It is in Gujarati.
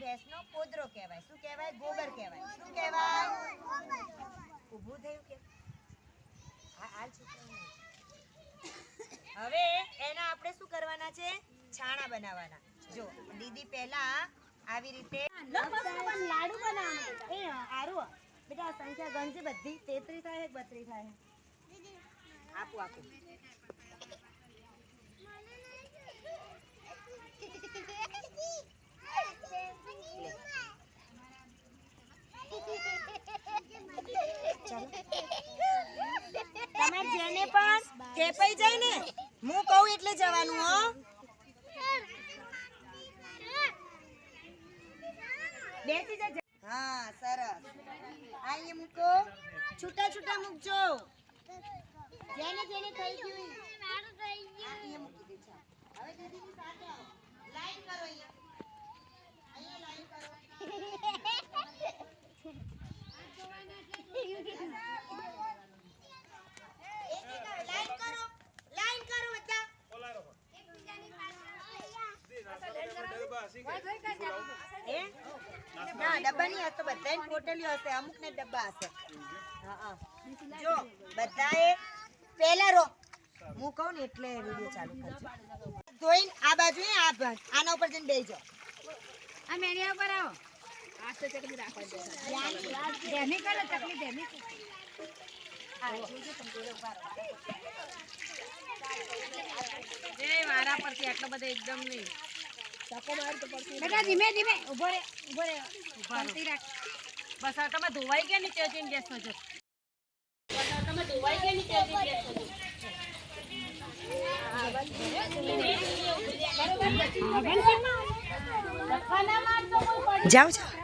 ભેંસનો પોદરો કહેવાય. શું કહેવાય? ગોબર કહેવાય. શું કહેવાય? ઊભું થયું કે હવે એના આપણે શું કરવાના છે? છાણા બનાવવાના. જો દીદી પહેલા આવી રીતે લાડુ બનાવવાના. એ આરું બેટા સંખ્યા ગણજે બધી 33 થાય 32 થાય. આપું આપું. તમારે જેને પણ ખેપાઈ જાય ને હું કહું એટલે જવાનું. હો બેસી જજો. હા સરસ. અહીંયા મૂકો. છૂટા છૂટા મૂકજો. જેને જેને થઈ ગયું અહીંયા મૂકી દેજો. હવે દીદીની સાથે આવો. લાઈન કરો અહીંયા લાઈન કરો. ડબ્બાની તો બધાની પોટલીઓ હશે, અમુક ને ડબ્બા હશે. જો બધાએ પહેલા રો હું કહું ને એટલે વિડિયો ચાલુ કરજો. ધોઈને આ બાજુ આના ઉપર જઈને બેસી જાઓ. આ મેડિયા ઉપર આવો. આ તો ચકલી રાખવા દે. ધેમી કરો ચકલી ધેમી. આ જોજો તમે જોડે ઉભા રહો. એ મારા પરથી આટલો બધો એકદમ નહીં. બેટા ધીમે ધીમે ઉભો રે શાંતિ રાખ. બસ તમે ધોવાઈ ગયા નીચે જઈને બેસો છો. તમે ધોવાઈ ગયા નીચે જઈને બેસો છો. જાઓ જાઓ.